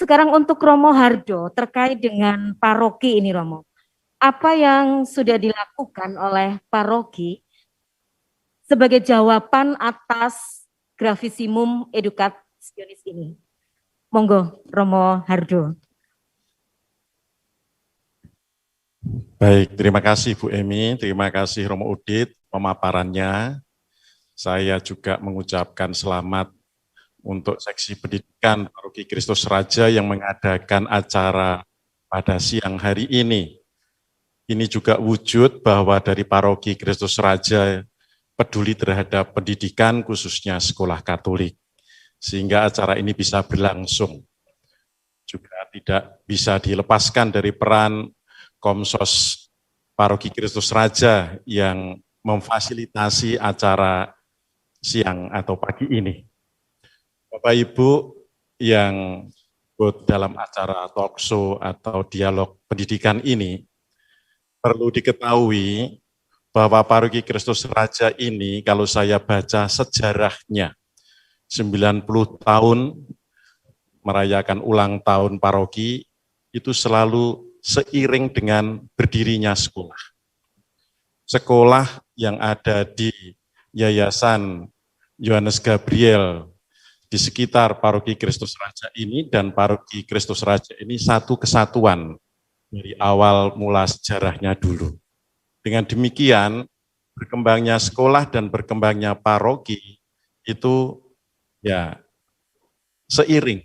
Sekarang untuk Romo Hardo terkait dengan paroki ini Romo. Apa yang sudah dilakukan oleh paroki sebagai jawaban atas grafisimum edukasionis ini? Monggo Romo Hardo. Baik, terima kasih Bu Emi, terima kasih Romo Udit pemaparannya. Saya juga mengucapkan selamat untuk seksi pendidikan Paroki Kristus Raja yang mengadakan acara pada siang hari ini. Ini juga wujud bahwa dari Paroki Kristus Raja peduli terhadap pendidikan khususnya sekolah Katolik. Sehingga acara ini bisa berlangsung. Juga tidak bisa dilepaskan dari peran Komsos Paroki Kristus Raja yang memfasilitasi acara siang atau pagi ini. Bapak Ibu yang ikut dalam acara talk show atau dialog pendidikan ini, perlu diketahui bahwa Paroki Kristus Raja ini kalau saya baca sejarahnya, 90 tahun merayakan ulang tahun paroki, itu selalu seiring dengan berdirinya sekolah. Sekolah yang ada di Yayasan Yohanes Gabriel di sekitar Paroki Kristus Raja ini dan Paroki Kristus Raja ini satu kesatuan dari awal mula sejarahnya dulu. Dengan demikian, berkembangnya sekolah dan berkembangnya paroki itu ya seiring,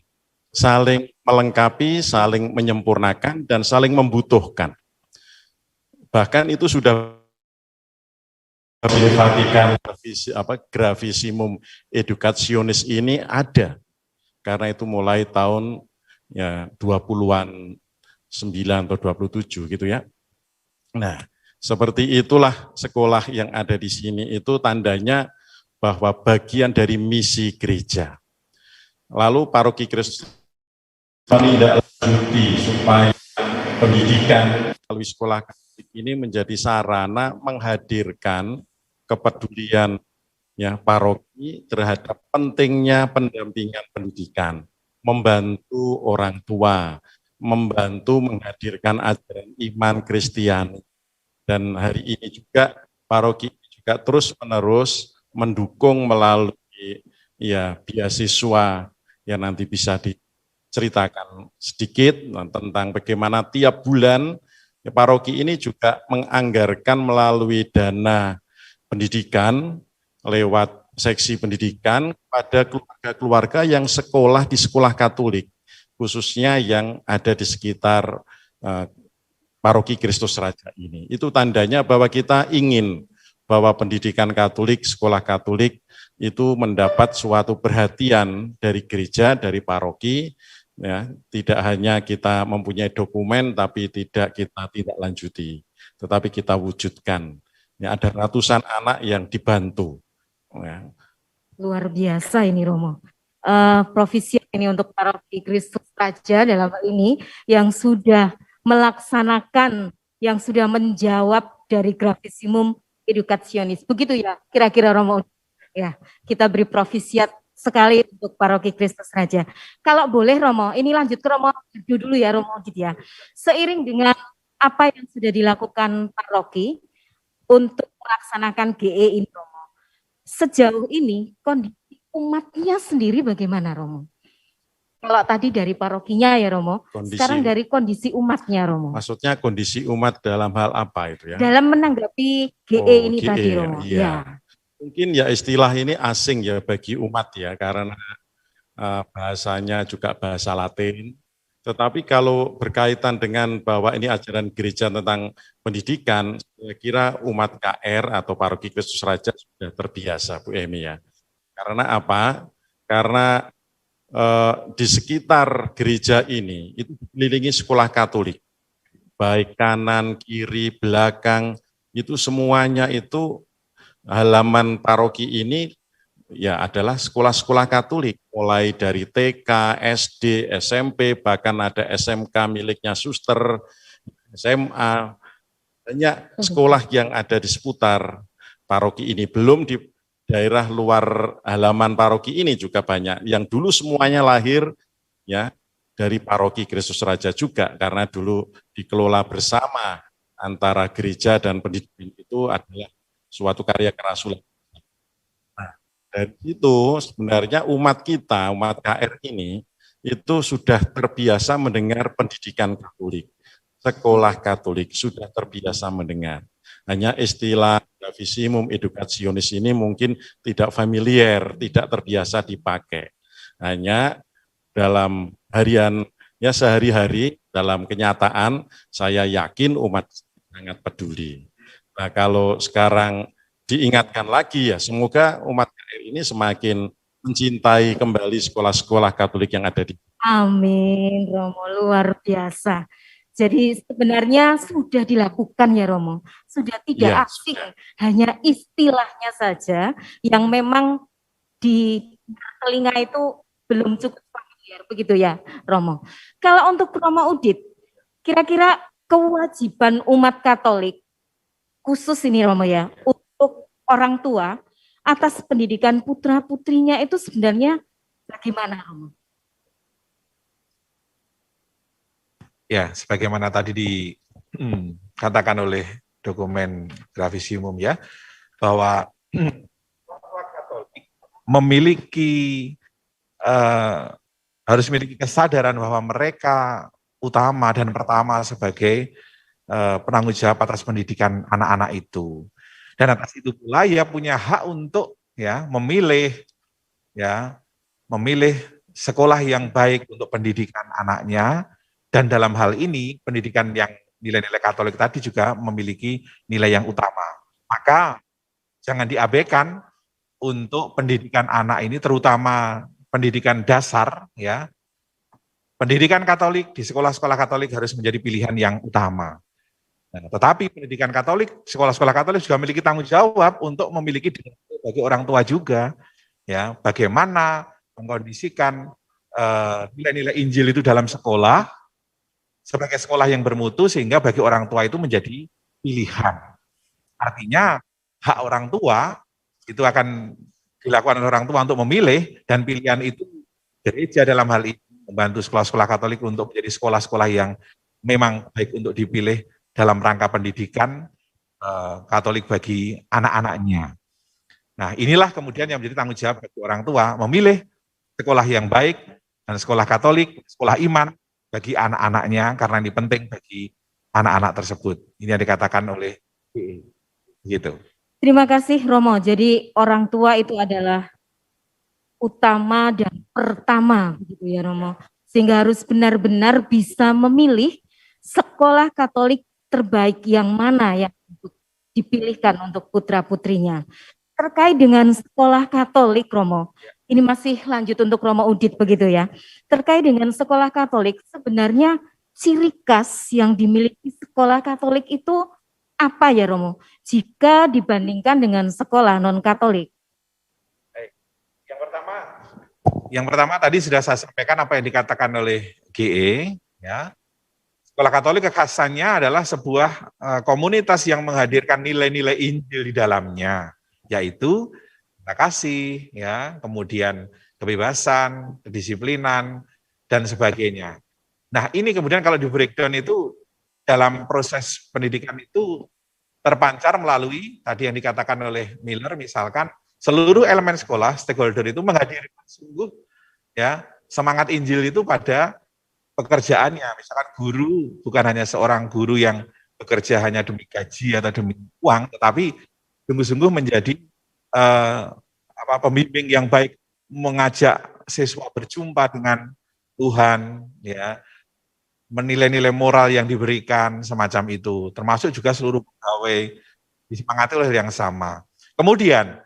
saling melengkapi, saling menyempurnakan, dan saling membutuhkan. Bahkan itu sudah Vatikan grafisimum edukasionis ini ada karena itu mulai tahun ya 20-an 9 atau 27 gitu ya. Nah, seperti itulah sekolah yang ada di sini itu tandanya bahwa bagian dari misi gereja. Lalu Paroki Kristus menindaklanjuti supaya pendidikan melalui sekolah Katolik ini menjadi sarana menghadirkan kepedulian ya paroki terhadap pentingnya pendampingan pendidikan, membantu orang tua, membantu menghadirkan ajaran iman Kristiani. Dan hari ini juga paroki juga terus-menerus mendukung melalui ya beasiswa yang nanti bisa diceritakan sedikit tentang bagaimana tiap bulan ya, paroki ini juga menganggarkan melalui dana pendidikan lewat seksi pendidikan pada keluarga-keluarga yang sekolah di sekolah Katolik, khususnya yang ada di sekitar Paroki Kristus Raja ini. Itu tandanya bahwa kita ingin bahwa pendidikan Katolik, sekolah Katolik itu mendapat suatu perhatian dari gereja, dari paroki, ya, tidak hanya kita mempunyai dokumen tapi tidak kita tidak lanjuti, tetapi kita wujudkan. Ya, ada ratusan anak yang dibantu. Ya. Luar biasa ini Romo. Provisi ini untuk Paroki Kristus Raja dalam hal ini yang sudah melaksanakan, yang sudah menjawab dari grafisimum edukasionis. Begitu ya kira-kira Romo. Ya, kita beri provisiat sekali untuk Paroki Kristus Raja. Kalau boleh Romo, ini lanjut ke Romo dulu ya Romo gitu ya. Seiring dengan apa yang sudah dilakukan paroki untuk melaksanakan GE ini, Romo. Sejauh ini kondisi umatnya sendiri bagaimana, Romo? Kalau tadi dari parokinya ya, Romo, sekarang dari kondisi umatnya, Romo. Maksudnya kondisi umat dalam hal apa itu ya? Dalam menanggapi GE ini GE, tadi, Romo. Iya. Mungkin ya istilah ini asing ya bagi umat ya, karena bahasanya juga bahasa Latin. Tetapi kalau berkaitan dengan bahwa ini ajaran gereja tentang pendidikan, saya kira umat KR atau Paroki Kristus Raja sudah terbiasa, Bu Emi ya. Karena apa? Karena di sekitar gereja ini itu dikelilingi sekolah Katolik, baik kanan, kiri, belakang, itu semuanya itu halaman paroki ini ya adalah sekolah-sekolah Katolik, mulai dari TK, SD, SMP, bahkan ada SMK miliknya suster, SMA, banyak sekolah yang ada di seputar paroki ini. Belum di daerah luar halaman paroki ini juga banyak, yang dulu semuanya lahir ya dari paroki Kristus Raja juga, karena dulu dikelola bersama antara gereja dan pendidikan, itu adalah suatu karya kerasulan. Dan itu sebenarnya umat kita, umat KR ini, itu sudah terbiasa mendengar pendidikan Katolik. Sekolah Katolik sudah terbiasa mendengar. Hanya istilah Gravissimum Educationis ini mungkin tidak familiar, tidak terbiasa dipakai. Hanya dalam harian, ya sehari-hari, dalam kenyataan, saya yakin umat sangat peduli. Nah kalau sekarang diingatkan lagi ya, semoga umat KR ini semakin mencintai kembali sekolah-sekolah Katolik yang ada di. Amin, Romo, luar biasa. Jadi sebenarnya sudah dilakukan ya, Romo, sudah tidak asing, hanya istilahnya saja yang memang di telinga itu belum cukup familiar, begitu ya, Romo. Kalau untuk Romo Udit, kira-kira kewajiban umat Katolik khusus ini, Romo ya, orang tua atas pendidikan putra-putrinya itu sebenarnya bagaimana, Romo? Ya, sebagaimana tadi dikatakan oleh dokumen Gravissimum ya, bahwa Katolik memiliki harus memiliki kesadaran bahwa mereka utama dan pertama sebagai penanggung jawab atas pendidikan anak-anak itu. Dan atas itu pula ia punya hak untuk ya memilih sekolah yang baik untuk pendidikan anaknya, dan dalam hal ini pendidikan yang nilai-nilai Katolik tadi juga memiliki nilai yang utama. Maka jangan diabaikan untuk pendidikan anak ini, terutama pendidikan dasar ya. Pendidikan Katolik di sekolah-sekolah Katolik harus menjadi pilihan yang utama. Nah, tetapi pendidikan Katolik, sekolah-sekolah Katolik juga memiliki tanggung jawab untuk memiliki bagi orang tua juga, ya, bagaimana mengkondisikan nilai-nilai Injil itu dalam sekolah sebagai sekolah yang bermutu sehingga bagi orang tua itu menjadi pilihan. Artinya hak orang tua itu akan dilakukan oleh orang tua untuk memilih, dan pilihan itu gereja dalam hal ini membantu sekolah-sekolah Katolik untuk menjadi sekolah-sekolah yang memang baik untuk dipilih dalam rangka pendidikan Katolik bagi anak-anaknya. Nah, inilah kemudian yang menjadi tanggung jawab bagi orang tua, memilih sekolah yang baik dan sekolah Katolik, sekolah iman bagi anak-anaknya, karena ini penting bagi anak-anak tersebut. Ini yang dikatakan oleh GE. Gitu. Terima kasih, Romo. Jadi orang tua itu adalah utama dan pertama, begitu ya, Romo. Sehingga harus benar-benar bisa memilih sekolah Katolik terbaik yang mana yang dipilihkan untuk putra-putrinya. Terkait dengan sekolah Katolik, Romo, ini masih lanjut untuk Romo Udit begitu ya. Terkait dengan sekolah Katolik, sebenarnya ciri khas yang dimiliki sekolah Katolik itu apa ya, Romo, jika dibandingkan dengan sekolah non-Katolik? Yang pertama tadi sudah saya sampaikan apa yang dikatakan oleh GE, ya. Sekolah Katolik kekhasannya adalah sebuah komunitas yang menghadirkan nilai-nilai Injil di dalamnya, yaitu kasih, ya, kemudian kebebasan, kedisiplinan, dan sebagainya. Nah, ini kemudian kalau di breakdown itu dalam proses pendidikan itu terpancar melalui tadi yang dikatakan oleh Miller, misalkan seluruh elemen sekolah, stakeholder itu menghadirkan sungguh ya semangat Injil itu pada pekerjaannya. Misalkan guru bukan hanya seorang guru yang bekerja hanya demi gaji atau demi uang, tetapi sungguh-sungguh menjadi pembimbing yang baik, mengajak siswa berjumpa dengan Tuhan, ya, menilai-nilai moral yang diberikan semacam itu, termasuk juga seluruh pegawai disemangati oleh yang sama. Kemudian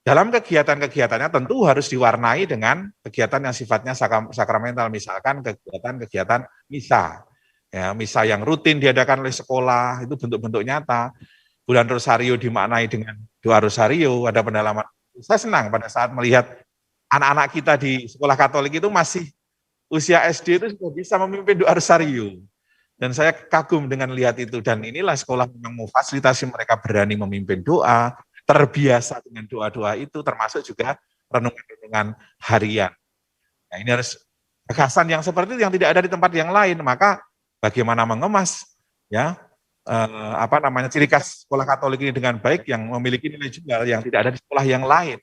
dalam kegiatan-kegiatannya tentu harus diwarnai dengan kegiatan yang sifatnya sakramental, misalkan kegiatan-kegiatan misa. Ya, misa yang rutin diadakan oleh sekolah, itu bentuk-bentuk nyata. Bulan Rosario dimaknai dengan doa Rosario, ada pendalaman. Saya senang pada saat melihat anak-anak kita di sekolah Katolik itu masih usia SD itu sudah bisa memimpin doa Rosario. Dan saya kagum dengan lihat itu. Dan inilah sekolah memang memfasilitasi mereka berani memimpin doa, terbiasa dengan doa-doa itu, termasuk juga renungan-renungan harian. Nah, ini harus gagasan yang seperti itu yang tidak ada di tempat yang lain. Maka bagaimana mengemas ya ciri khas sekolah Katolik ini dengan baik yang memiliki nilai jual yang tidak ada di sekolah yang lain.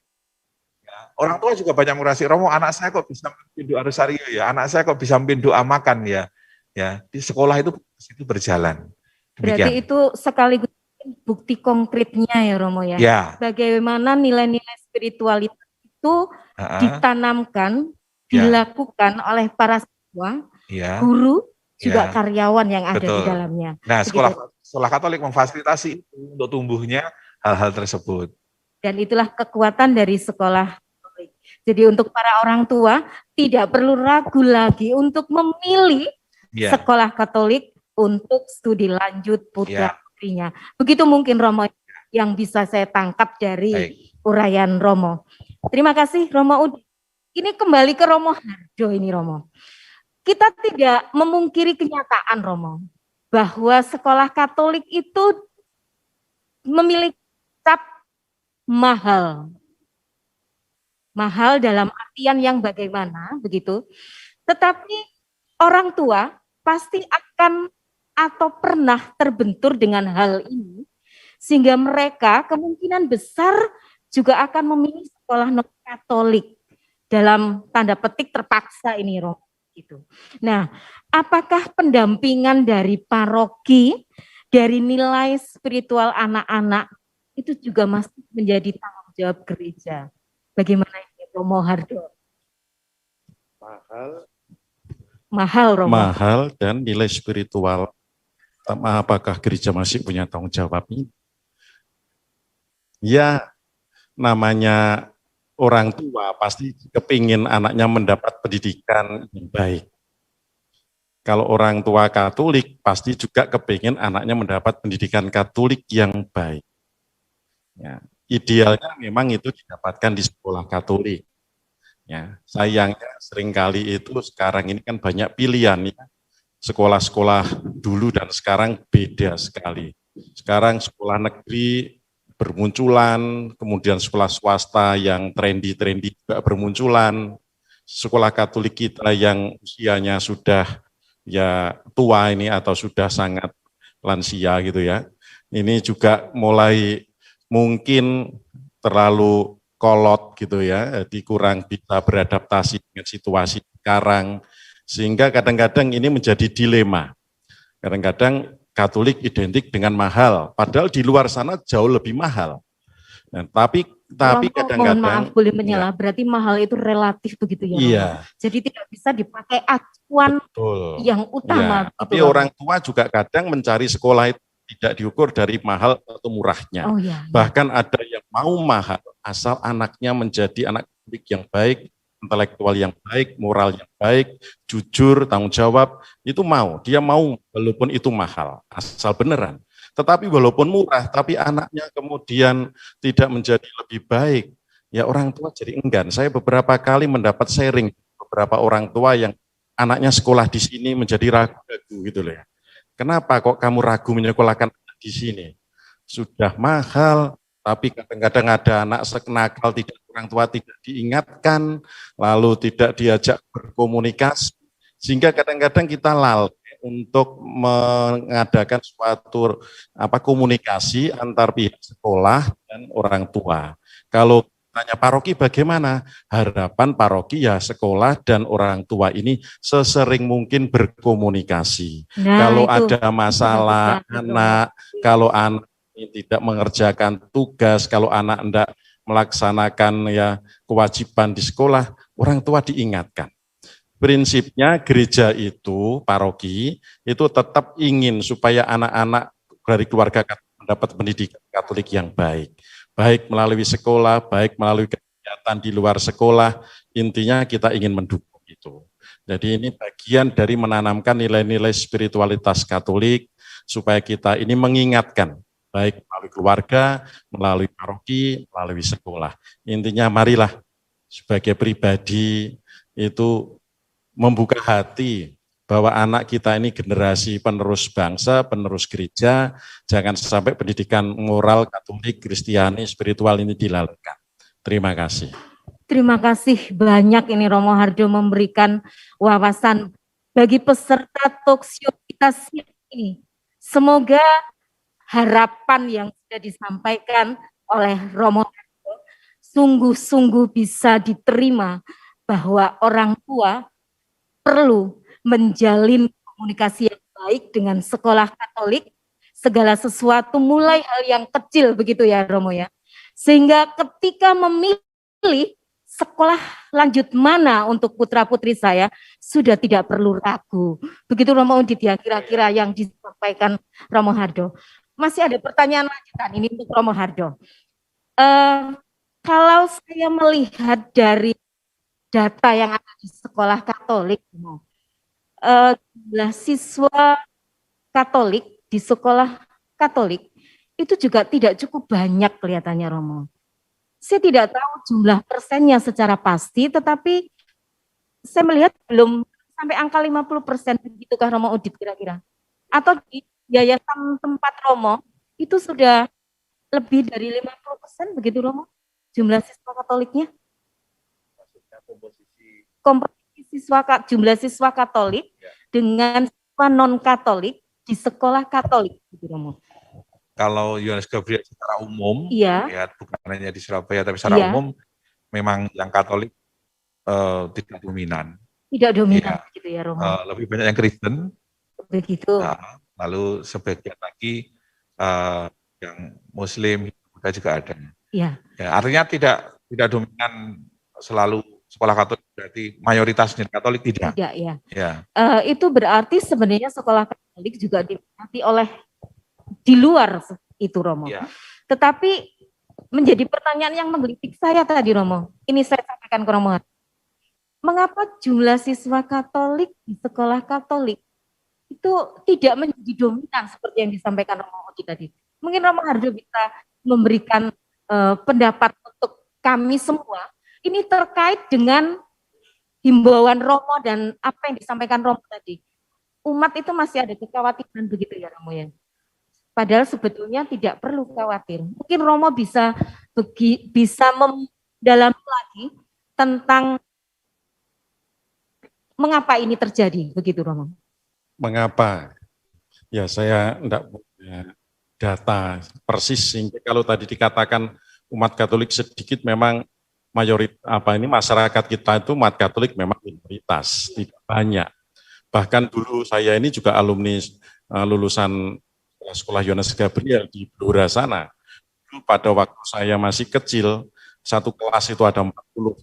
Ya, orang tua juga banyak merasa, Romo, anak saya kok bisa memimpin doa Rosario ya, anak saya kok bisa memimpin doa makan ya. Ya, di sekolah itu berjalan. Demikian. Berarti itu sekaligus bukti konkretnya ya Romo ya. Ya. Bagaimana nilai-nilai spiritualitas itu ditanamkan, dilakukan oleh para siswa, guru, juga karyawan yang ada di dalamnya. Nah, sekolah Katolik memfasilitasi itu untuk tumbuhnya hal-hal tersebut. Dan itulah kekuatan dari sekolah Katolik. Jadi untuk para orang tua tidak perlu ragu lagi untuk memilih sekolah Katolik untuk studi lanjut putra-putrinya. Begitu mungkin Romo yang bisa saya tangkap dari uraian Romo. Terima kasih Romo Udit. Ini kembali ke Romo Hardo ini Romo. Kita tidak memungkiri kenyataan Romo, bahwa sekolah Katolik itu memiliki cap mahal. Mahal dalam artian yang bagaimana, begitu. Tetapi orang tua pasti akan atau pernah terbentur dengan hal ini, sehingga mereka kemungkinan besar juga akan memilih sekolah non-Katolik dalam tanda petik terpaksa ini Romo. Gitu. Nah, apakah pendampingan dari paroki, dari nilai spiritual anak-anak itu juga masih menjadi tanggung jawab gereja? Bagaimana ini Romo Hardo? Mahal Romo. Mahal dan nilai spiritual. Apakah gereja masih punya tanggung jawab ini? Ya, namanya orang tua pasti kepingin anaknya mendapat pendidikan yang baik. Kalau orang tua Katolik pasti juga kepingin anaknya mendapat pendidikan Katolik yang baik. Ya, idealnya memang itu didapatkan di sekolah Katolik. Ya, sayangnya seringkali itu sekarang ini kan banyak pilihan ya. Sekolah-sekolah dulu dan sekarang beda sekali. Sekarang sekolah negeri bermunculan, kemudian sekolah swasta yang trendy juga bermunculan, sekolah Katolik kita yang usianya sudah ya tua ini atau sudah sangat lansia gitu ya. Ini juga mulai mungkin terlalu kolot gitu ya, jadi kurang bisa beradaptasi dengan situasi sekarang, sehingga kadang-kadang ini menjadi dilema. Kadang-kadang Katolik identik dengan mahal, padahal di luar sana jauh lebih mahal. Nah, tapi kadang-kadang, mohon maaf boleh menyalah, berarti mahal itu relatif begitu ya? Iya. Jadi tidak bisa dipakai acuan yang utama. Ya, tapi orang tua juga kadang mencari sekolah itu tidak diukur dari mahal atau murahnya. Bahkan ada yang mau mahal asal anaknya menjadi anak Katolik yang baik, intelektual yang baik, moral yang baik, jujur, tanggung jawab, itu mau. Dia mau walaupun itu mahal, asal beneran. Tetapi walaupun murah, tapi anaknya kemudian tidak menjadi lebih baik, ya orang tua jadi enggan. Saya beberapa kali mendapat sharing beberapa orang tua yang anaknya sekolah di sini menjadi ragu-ragu gitu loh ya. Kenapa kok kamu ragu menyekolahkan anak di sini? Sudah mahal, tapi kadang-kadang ada anak sekenakal orang tua tidak diingatkan, lalu tidak diajak berkomunikasi, sehingga kadang-kadang kita lalai untuk mengadakan suatu komunikasi antar pihak sekolah dan orang tua. Kalau tanya paroki bagaimana? Harapan paroki ya sekolah dan orang tua ini sesering mungkin berkomunikasi. Nah, kalau itu ada masalah anak, kalau anak ini tidak mengerjakan tugas, kalau anak tidak melaksanakan ya kewajiban di sekolah, orang tua diingatkan. Prinsipnya gereja itu, paroki, itu tetap ingin supaya anak-anak dari keluarga mendapat pendidikan Katolik yang baik. Baik melalui sekolah, baik melalui kegiatan di luar sekolah, intinya kita ingin mendukung itu. Jadi ini bagian dari menanamkan nilai-nilai spiritualitas Katolik, supaya kita ini mengingatkan, baik melalui keluarga, melalui paroki, melalui sekolah. Intinya marilah sebagai pribadi itu membuka hati bahwa anak kita ini generasi penerus bangsa, penerus gereja, jangan sampai pendidikan moral Katolik, Kristiani, spiritual ini dilalaikan. Terima kasih. Terima kasih banyak ini Romo Hardo memberikan wawasan bagi peserta talkshow kita siang ini. Semoga harapan yang sudah disampaikan oleh Romo Hardo sungguh-sungguh bisa diterima bahwa orang tua perlu menjalin komunikasi yang baik dengan sekolah Katolik, segala sesuatu mulai hal yang kecil begitu ya Romo ya. Sehingga ketika memilih sekolah lanjut mana untuk putra-putri saya, sudah tidak perlu ragu. Begitu Romo Udit ya kira-kira yang disampaikan Romo Hardo. Masih ada pertanyaan lanjutan ini untuk Romo Hardo. Kalau saya melihat dari data yang ada di sekolah Katolik, jumlah siswa Katolik di sekolah Katolik itu juga tidak cukup banyak kelihatannya Romo. Saya tidak tahu jumlah persennya secara pasti, tetapi saya melihat belum sampai angka 50% begitukah Romo Udit kira-kira? Atau di yayasan tempat Romo itu sudah lebih dari 50% begitu Romo jumlah siswa Katoliknya? Komposisi jumlah siswa Katolik dengan siswa non-Katolik di sekolah Katolik, gitu Romo. Kalau Yohanes Gabriel secara umum, ya bukan hanya di Surabaya, tapi secara umum, memang yang Katolik tidak dominan. Tidak dominan, gitu ya Romo. Lebih banyak yang Kristen. Begitu. Nah, lalu sebagian lagi yang Muslim, Buddha juga ada. Ya, artinya tidak dominan selalu sekolah Katolik, berarti mayoritasnya Katolik tidak. Tidak ya. Itu berarti sebenarnya sekolah Katolik juga diminati oleh di luar itu Romo. Ya. Tetapi menjadi pertanyaan yang menggelitik saya tadi Romo. Ini saya sampaikan ke Romo. Mengapa jumlah siswa Katolik di sekolah Katolik itu tidak menjadi dominan seperti yang disampaikan Romo Odi tadi? Mungkin Romo Hardo bisa memberikan pendapat untuk kami semua. Ini terkait dengan himbauan Romo dan apa yang disampaikan Romo tadi. Umat itu masih ada kekhawatiran begitu ya Romo ya. Padahal sebetulnya tidak perlu khawatir. Mungkin Romo bisa mendalami lagi tentang mengapa ini terjadi begitu Romo. Mengapa? Ya saya enggak punya data persis sehingga kalau tadi dikatakan umat Katolik sedikit memang masyarakat kita itu umat Katolik memang minoritas, tidak banyak. Bahkan dulu saya ini juga alumni lulusan sekolah Yohanes Gabriel di Blora sana. Dulu pada waktu saya masih kecil, satu kelas itu ada 40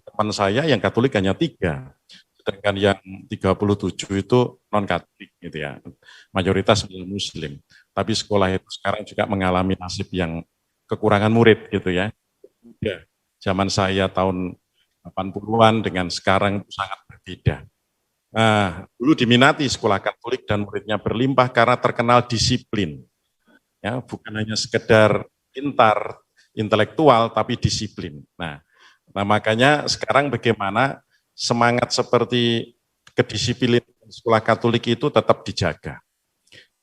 teman saya, yang Katolik hanya 3. Sedangkan yang 37 itu non-Katolik gitu ya. Mayoritas Muslim. Tapi sekolah itu sekarang juga mengalami nasib yang kekurangan murid gitu ya. Zaman saya tahun 80-an dengan sekarang itu sangat berbeda. Nah, dulu diminati sekolah Katolik dan muridnya berlimpah karena terkenal disiplin. Ya, bukan hanya sekedar pintar, intelektual, tapi disiplin. Nah, makanya sekarang bagaimana semangat seperti kedisiplinan sekolah Katolik itu tetap dijaga.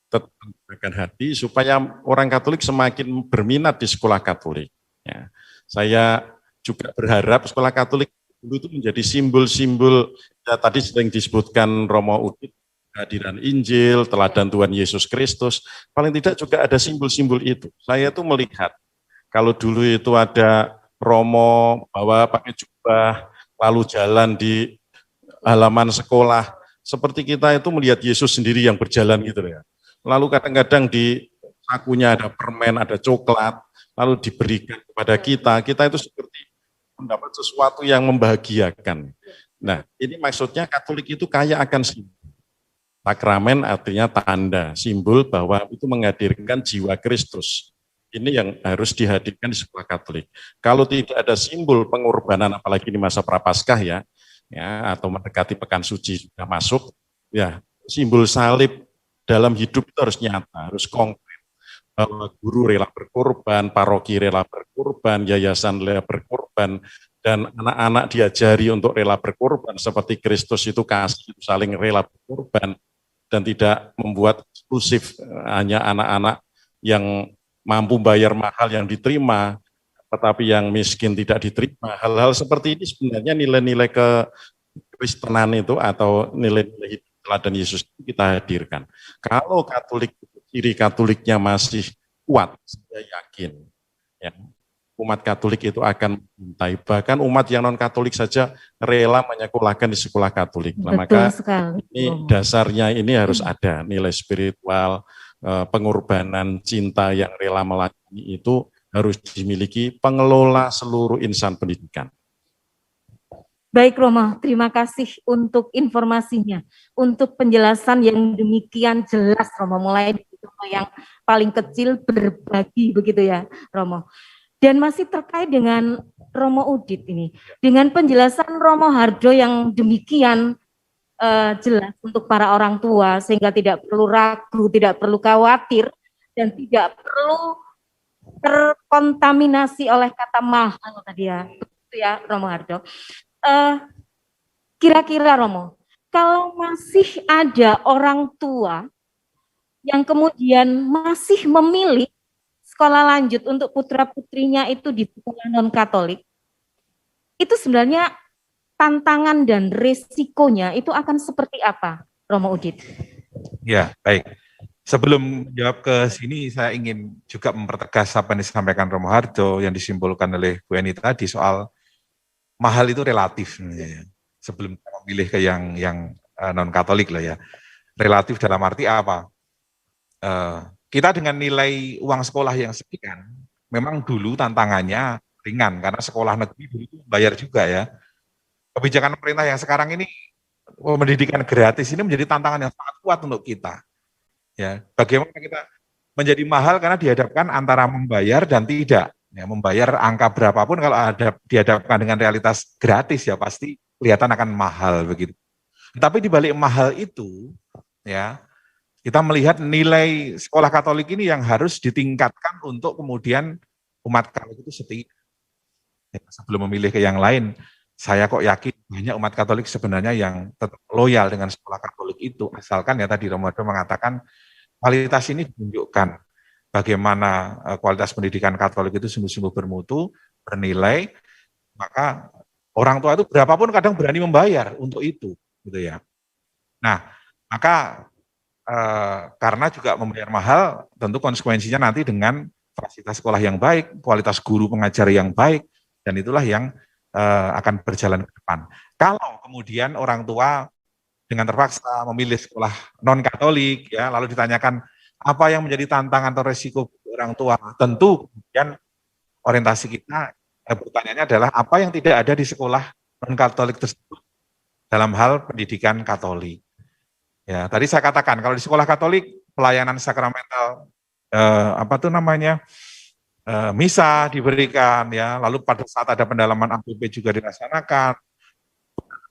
Tetap menggunakan hati supaya orang Katolik semakin berminat di sekolah Katolik. Ya. Saya juga berharap sekolah Katolik dulu itu menjadi simbol-simbol ya, tadi sering disebutkan Romo Udit kehadiran Injil, teladan Tuhan Yesus Kristus, paling tidak juga ada simbol-simbol itu. Saya tuh melihat, kalau dulu itu ada Romo bawa pakai jubah, lalu jalan di halaman sekolah, seperti kita itu melihat Yesus sendiri yang berjalan gitu ya. Lalu kadang-kadang di sakunya ada permen, ada coklat, lalu diberikan kepada kita itu seperti mendapat sesuatu yang membahagiakan. Nah, ini maksudnya Katolik itu kaya akan simbol. Sakramen artinya tanda, simbol bahwa itu menghadirkan jiwa Kristus. Ini yang harus dihadirkan di sekolah Katolik. Kalau tidak ada simbol pengorbanan, apalagi di masa Prapaskah ya atau mendekati Pekan Suci sudah masuk, ya simbol salib dalam hidup itu harus nyata, harus konkret. Bahwa guru rela berkorban, paroki rela berkorban, yayasan rela berkorban, dan anak-anak diajari untuk rela berkorban seperti Kristus itu kasih, saling rela berkorban. Dan tidak membuat eksklusif hanya anak-anak yang mampu bayar mahal yang diterima, tetapi yang miskin tidak diterima. Hal-hal seperti ini sebenarnya nilai-nilai kekristenan itu atau nilai-nilai hidup teladan Yesus itu kita hadirkan. Kalau Katolik, ciri Katoliknya masih kuat, saya yakin ya, umat Katolik itu akan mencintai. Bahkan umat yang non-Katolik saja rela menyekolahkan di sekolah Katolik. Nah, maka sekali. ini dasarnya ini harus ada nilai spiritual, pengorbanan, cinta yang rela melayani itu harus dimiliki pengelola seluruh insan pendidikan. Baik Romo, terima kasih untuk informasinya, untuk penjelasan yang demikian jelas Romo, mulai dari yang paling kecil berbagi begitu ya Romo. Dan masih terkait dengan Romo Udit ini, dengan penjelasan Romo Hardo yang demikian jelas untuk para orang tua, sehingga tidak perlu ragu, tidak perlu khawatir, dan tidak perlu terkontaminasi oleh kata mahal tadi ya, itu ya Romo Hardo. Kira-kira Romo, kalau masih ada orang tua yang kemudian masih memilih sekolah lanjut untuk putra-putrinya itu di sekolah non-Katolik, itu sebenarnya tantangan dan resikonya itu akan seperti apa, Romo Udit? Ya, baik. Sebelum jawab ke sini, saya ingin juga mempertegas apa yang disampaikan Romo Hardo yang disimpulkan oleh Bu Eni tadi soal mahal itu relatif. Ya. Sebelum kita memilih ke yang non-Katolik lah ya. Relatif dalam arti apa? Kita dengan nilai uang sekolah yang sekian, memang dulu tantangannya ringan, karena sekolah negeri dulu itu bayar juga ya. Kebijakan pemerintah yang sekarang ini, pendidikan gratis ini menjadi tantangan yang sangat kuat untuk kita. Ya, bagaimana kita menjadi mahal karena dihadapkan antara membayar dan tidak. Ya, membayar angka berapapun kalau dihadapkan dengan realitas gratis ya pasti kelihatan akan mahal begitu. Tapi di balik mahal itu, ya kita melihat nilai sekolah Katolik ini yang harus ditingkatkan untuk kemudian umat Katolik itu setia. Ya, sebelum memilih ke yang lain, saya kok yakin banyak umat Katolik sebenarnya yang tetap loyal dengan sekolah Katolik itu, asalkan ya tadi Romo mengatakan kualitas ini ditunjukkan. Bagaimana kualitas pendidikan Katolik itu sungguh-sungguh bermutu, bernilai, maka orang tua itu berapapun kadang berani membayar untuk itu, gitu ya. Nah, maka karena juga membayar mahal, tentu konsekuensinya nanti dengan fasilitas sekolah yang baik, kualitas guru pengajar yang baik, dan itulah yang akan berjalan ke depan. Kalau kemudian orang tua dengan terpaksa memilih sekolah non-Katolik, ya, lalu ditanyakan apa yang menjadi tantangan atau resiko orang tua, tentu kemudian orientasi kita pertanyaannya adalah apa yang tidak ada di sekolah non-Katolik tersebut dalam hal pendidikan Katolik. Ya, tadi saya katakan kalau di sekolah Katolik pelayanan sakramental misa diberikan ya, lalu pada saat ada pendalaman APP juga dilaksanakan.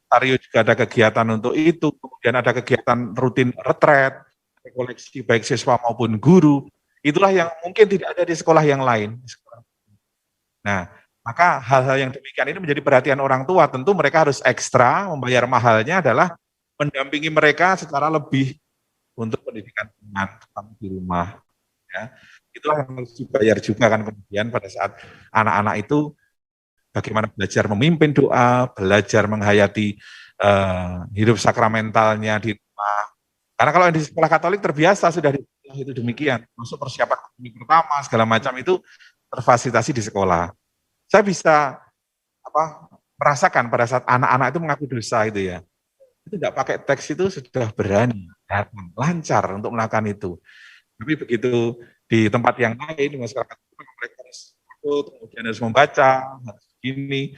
Tario juga ada kegiatan untuk itu, kemudian ada kegiatan rutin retret, koleksi baik siswa maupun guru. Itulah yang mungkin tidak ada di sekolah yang lain. Nah, maka hal-hal yang demikian ini menjadi perhatian orang tua. Tentu mereka harus ekstra membayar mahalnya adalah mendampingi mereka secara lebih untuk pendidikan anak di rumah. Ya. Itulah yang harus dibayar juga kan kemudian pada saat anak-anak itu bagaimana belajar memimpin doa, belajar menghayati hidup sakramentalnya di rumah, Karena kalau yang di sekolah Katolik terbiasa sudah di sekolah itu demikian, masuk persiapan pertama segala macam itu terfasilitasi di sekolah. Saya bisa merasakan pada saat anak-anak itu mengaku dosa itu ya, itu tidak pakai teks itu sudah berani, datang, lancar untuk melakukan itu. Tapi begitu di tempat yang lain, di masyarakat mereka harus ikut, kemudian harus membaca, harus begini,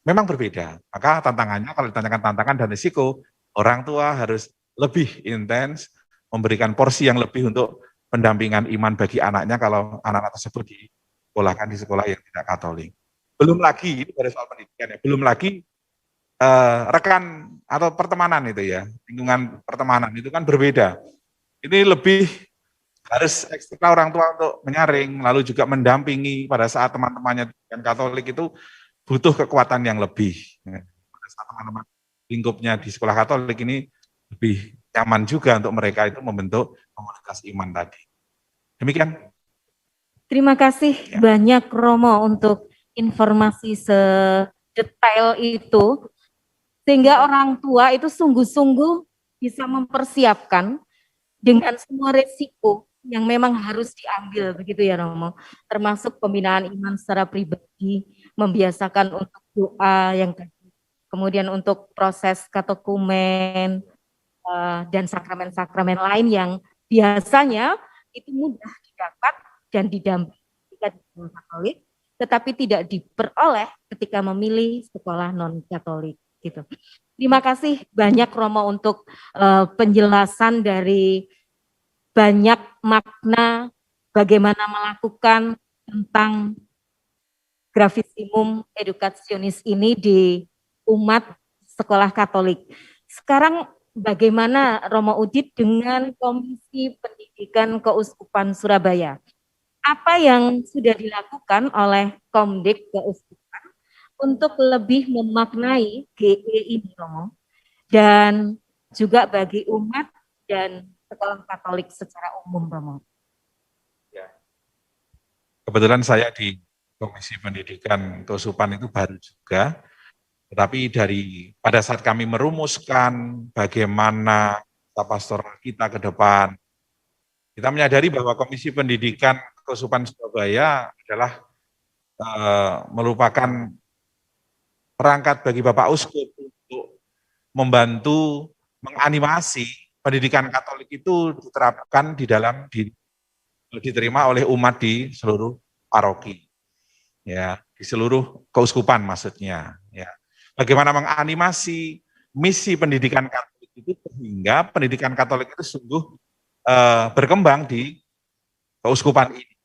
memang berbeda. Maka tantangannya, kalau ditanyakan tantangan dan risiko, orang tua harus lebih intens, memberikan porsi yang lebih untuk pendampingan iman bagi anaknya kalau anak-anak tersebut disekolahkan di sekolah yang tidak Katolik. Belum lagi, ini pada soal pendidikan ya, belum lagi rekan atau pertemanan itu ya, lingkungan pertemanan itu kan berbeda. Ini lebih harus ekstra orang tua untuk menyaring, lalu juga mendampingi pada saat teman-temannya dengan Katolik itu butuh kekuatan yang lebih. Pada saat teman-teman lingkupnya di sekolah Katolik ini lebih nyaman juga untuk mereka itu membentuk komunitas iman tadi. Demikian. Terima kasih banyak Romo untuk informasi sedetail itu, sehingga orang tua itu sungguh-sungguh bisa mempersiapkan dengan semua resiko yang memang harus diambil, begitu ya Romo, termasuk pembinaan iman secara pribadi, membiasakan untuk doa yang kemudian untuk proses katekumen dan sakramen-sakramen lain yang biasanya itu mudah didapat dan didampingi ketika di sekolah Katolik, tetapi tidak diperoleh ketika memilih sekolah non-Katolik. Gitu. Terima kasih banyak Romo untuk penjelasan dari banyak makna bagaimana melakukan tentang gravisimum edukasionis ini di umat sekolah Katolik. Sekarang bagaimana Romo Udit dengan Komisi Pendidikan Keuskupan Surabaya? Apa yang sudah dilakukan oleh Komdik Keuskupan untuk lebih memaknai GE ini, Romo? Dan juga bagi umat dan sekolah Katolik secara umum, Romo. Ya. Kebetulan saya di Komisi Pendidikan Keuskupan itu baru juga, tetapi pada saat kami merumuskan bagaimana pastoral kita ke depan, kita menyadari bahwa Komisi Pendidikan Keuskupan Surabaya adalah merupakan perangkat bagi Bapak Uskup untuk membantu menganimasi pendidikan Katolik itu diterapkan diterima oleh umat di seluruh paroki, ya, di seluruh keuskupan maksudnya. Ya. Bagaimana menganimasi misi pendidikan Katolik itu sehingga pendidikan Katolik itu sungguh berkembang di keuskupan ini.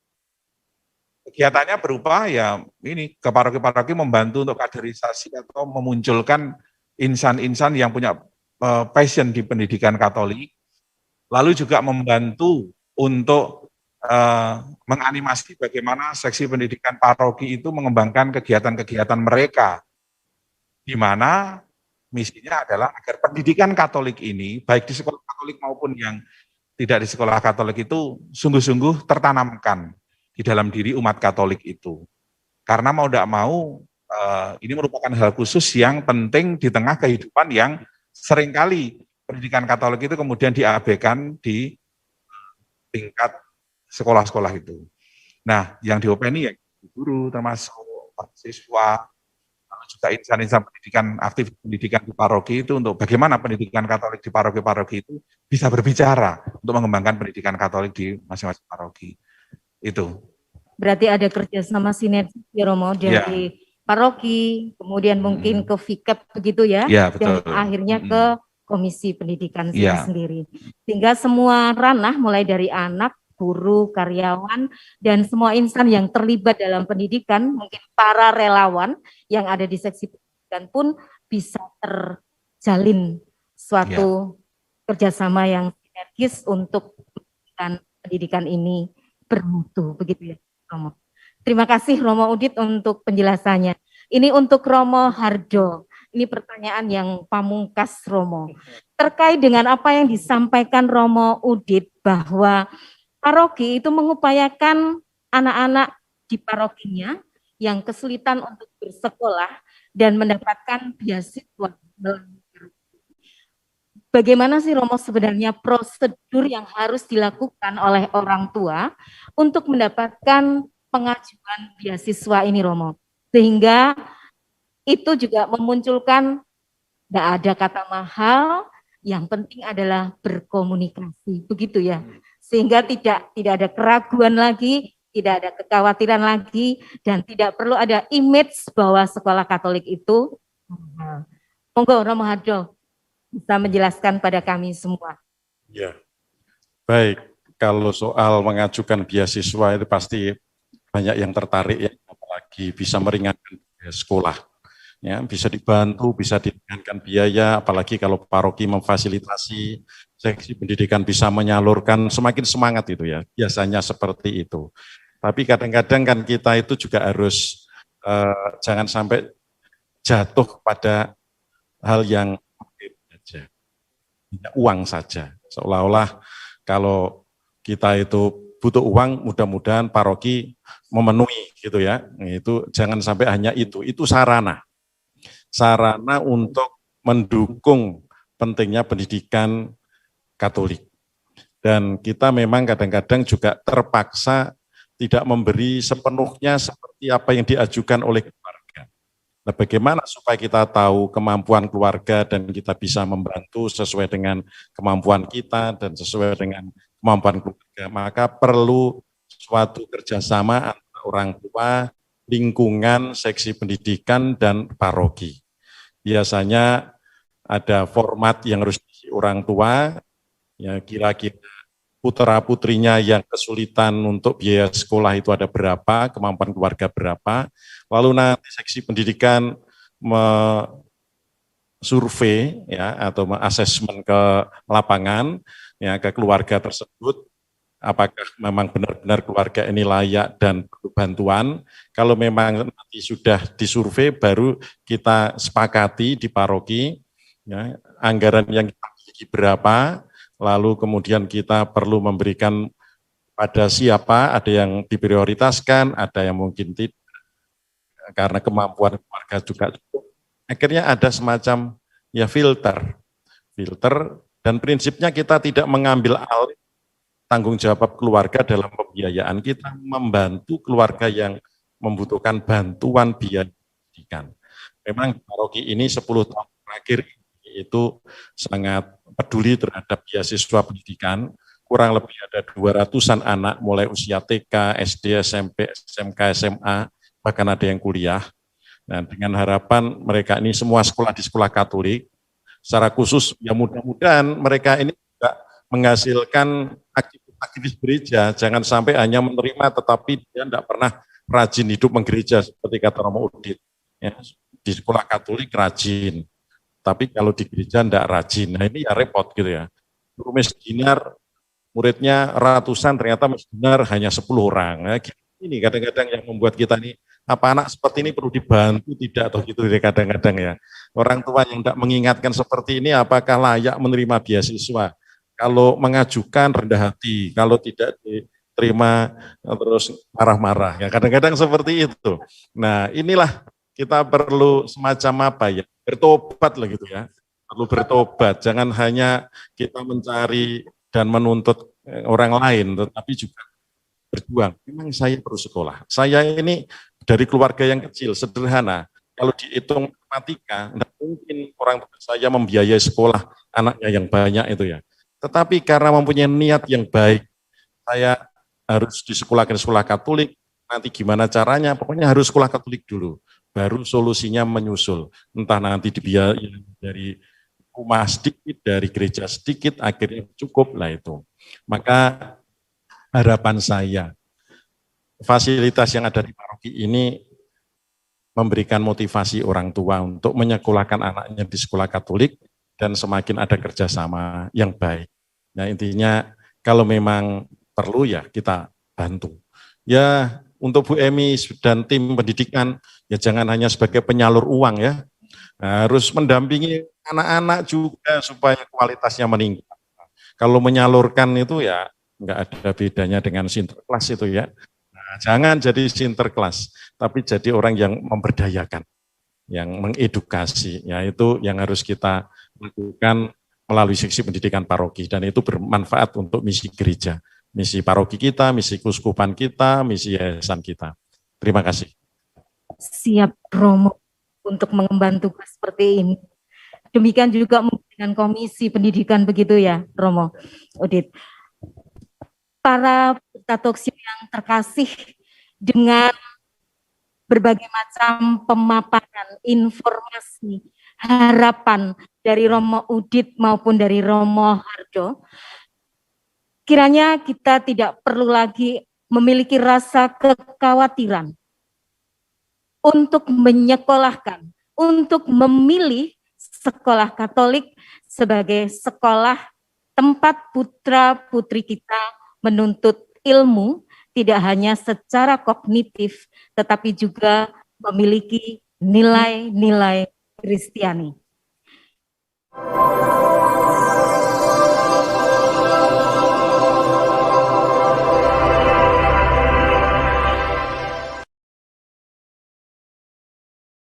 Kegiatannya berupa ya ini ke paroki-paroki membantu untuk kaderisasi atau memunculkan insan-insan yang punya passion di pendidikan Katolik, lalu juga membantu untuk menganimasi bagaimana seksi pendidikan paroki itu mengembangkan kegiatan-kegiatan mereka, di mana misinya adalah agar pendidikan Katolik ini, baik di sekolah Katolik maupun yang tidak di sekolah Katolik itu, sungguh-sungguh tertanamkan di dalam diri umat Katolik itu. Karena mau tidak mau, ini merupakan hal khusus yang penting di tengah kehidupan yang seringkali pendidikan Katolik itu kemudian diabaikan di tingkat sekolah-sekolah itu. Nah, yang diopeni ya guru, termasuk siswa, juga insan-insan pendidikan, aktif pendidikan di paroki itu untuk bagaimana pendidikan Katolik di paroki-paroki itu bisa berbicara untuk mengembangkan pendidikan Katolik di masing-masing paroki. Itu. Berarti ada kerjasama sinergi Romo dari paroki, kemudian mungkin ke FIKEP begitu ya, dan akhirnya ke Komisi Pendidikan sendiri. Sehingga semua ranah mulai dari anak, guru, karyawan, dan semua insan yang terlibat dalam pendidikan, mungkin para relawan yang ada di seksi pendidikan pun bisa terjalin suatu kerjasama yang sinergis untuk pendidikan ini bermutu, begitu ya Romo. Terima kasih Romo Udit untuk penjelasannya. Ini untuk Romo Hardo. Ini pertanyaan yang pamungkas Romo. Terkait dengan apa yang disampaikan Romo Udit bahwa paroki itu mengupayakan anak-anak di parokinya yang kesulitan untuk bersekolah dan mendapatkan beasiswa. bagaimana sih Romo sebenarnya prosedur yang harus dilakukan oleh orang tua untuk mendapatkan pengajuan beasiswa ini Romo? Sehingga itu juga memunculkan tidak ada kata mahal, yang penting adalah berkomunikasi, begitu ya. Sehingga tidak ada keraguan lagi, tidak ada kekhawatiran lagi, dan tidak perlu ada image bahwa sekolah Katolik itu mahal. Monggo Romo Hado bisa menjelaskan pada kami semua. Ya, baik. Kalau soal mengajukan beasiswa itu pasti banyak yang tertarik ya, apalagi bisa meringankan biaya sekolah. Ya, bisa dibantu, bisa diringankan biaya, apalagi kalau paroki memfasilitasi, seksi pendidikan bisa menyalurkan, semakin semangat itu ya, biasanya seperti itu. Tapi kadang-kadang kan kita itu juga harus jangan sampai jatuh pada hal yang saja, uang saja, seolah-olah kalau kita itu butuh uang, mudah-mudahan paroki memenuhi gitu ya. Itu jangan sampai hanya itu sarana untuk mendukung pentingnya pendidikan Katolik. Dan kita memang kadang-kadang juga terpaksa tidak memberi sepenuhnya seperti apa yang diajukan oleh keluarga. Nah, bagaimana supaya kita tahu kemampuan keluarga dan kita bisa membantu sesuai dengan kemampuan kita dan sesuai dengan kemampuan keluarga, maka perlu suatu kerjasama antara orang tua, lingkungan, seksi pendidikan, dan paroki. Biasanya ada format yang harus diisi orang tua, ya kira-kira putra-putrinya yang kesulitan untuk biaya sekolah itu ada berapa, kemampuan keluarga berapa, lalu nanti seksi pendidikan survei ya atau asesmen ke lapangan ya ke keluarga tersebut, apakah memang benar-benar keluarga ini layak dan perlu bantuan. Kalau memang nanti sudah disurvei, baru kita sepakati di paroki ya, anggaran yang kita miliki berapa, lalu kemudian kita perlu memberikan pada siapa, ada yang diprioritaskan, ada yang mungkin tidak, karena kemampuan keluarga juga cukup. Akhirnya ada semacam ya filter, dan prinsipnya kita tidak mengambil alih tanggung jawab keluarga dalam pembiayaan, kita membantu keluarga yang membutuhkan bantuan biaya pendidikan. Memang paroki ini 10 tahun terakhir itu sangat peduli terhadap beasiswa pendidikan, kurang lebih ada 200-an anak mulai usia TK, SD, SMP, SMK, SMA, bahkan ada yang kuliah. Nah, dengan harapan mereka ini semua sekolah di sekolah Katolik, secara khusus ya mudah-mudahan mereka ini juga menghasilkan aktivitas gereja, jangan sampai hanya menerima tetapi dia tidak pernah rajin hidup menggereja seperti kata Romo Udit. Ya, di sekolah Katolik rajin, tapi kalau di gereja tidak rajin. Nah ini ya repot gitu ya. Guru misdinar muridnya ratusan, ternyata misdinar hanya 10 orang. Nah, ini kadang-kadang yang membuat kita ini, apa anak seperti ini perlu dibantu tidak atau gitu kadang-kadang ya. Orang tua yang tidak mengingatkan seperti ini apakah layak menerima beasiswa. Kalau mengajukan rendah hati, kalau tidak diterima terus marah-marah. Ya kadang-kadang seperti itu. Nah inilah kita perlu semacam apa ya, bertobat lah gitu ya. Perlu bertobat, jangan hanya kita mencari dan menuntut orang lain, tetapi juga berjuang. Memang saya perlu sekolah. Saya ini dari keluarga yang kecil, sederhana. Kalau dihitung matematika, tidak mungkin orang tua saya membiayai sekolah anaknya yang banyak itu ya. Tetapi karena mempunyai niat yang baik, saya harus disekolahkan sekolah Katolik, nanti gimana caranya, pokoknya harus sekolah Katolik dulu, baru solusinya menyusul. Entah nanti dibiayai dari rumah sedikit, dari gereja sedikit, akhirnya cukup lah itu. Maka harapan saya, fasilitas yang ada di paroki ini memberikan motivasi orang tua untuk menyekolahkan anaknya di sekolah Katolik, dan semakin ada kerjasama yang baik. Nah intinya kalau memang perlu ya kita bantu. Ya untuk Bu Emi dan tim pendidikan ya jangan hanya sebagai penyalur uang ya, harus mendampingi anak-anak juga supaya kualitasnya meningkat. Kalau menyalurkan itu ya nggak ada bedanya dengan sinterklas itu ya. Nah, jangan jadi sinterklas, tapi jadi orang yang memberdayakan, yang mengedukasi. Ya itu yang harus kita lakukan melalui seksi pendidikan paroki, dan itu bermanfaat untuk misi gereja, misi paroki kita, misi keuskupan kita, misi yayasan kita. Terima kasih. Siap Romo untuk mengemban tugas seperti ini. Demikian juga dengan komisi pendidikan begitu ya Romo Udit. Para Talkshow yang terkasih, dengan berbagai macam pemaparan, informasi, harapan dari Romo Udit maupun dari Romo Hardo, kiranya kita tidak perlu lagi memiliki rasa kekhawatiran untuk menyekolahkan, untuk memilih sekolah Katolik sebagai sekolah tempat putra-putri kita menuntut ilmu, tidak hanya secara kognitif, tetapi juga memiliki nilai-nilai Kristiani.